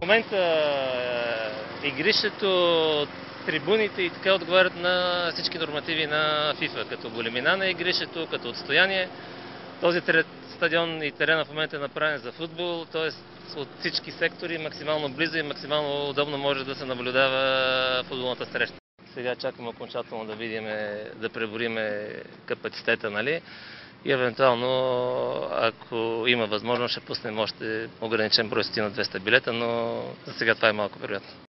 момента игрището, трибуните и така отговарят на всички нормативи на FIFA, като големина на игрището, като отстояние. Този стадион и терена в момента е направен за футбол, т.е. от всички сектори максимално близо и максимално удобно може да се наблюдава футболната среща. Сега чакаме окончателно да видим, да пребориме капацитета, нали? И евентуално, ако има възможност, ще пуснем още ограничен брой 100 на 200 билета, но за сега това е малко вероятно.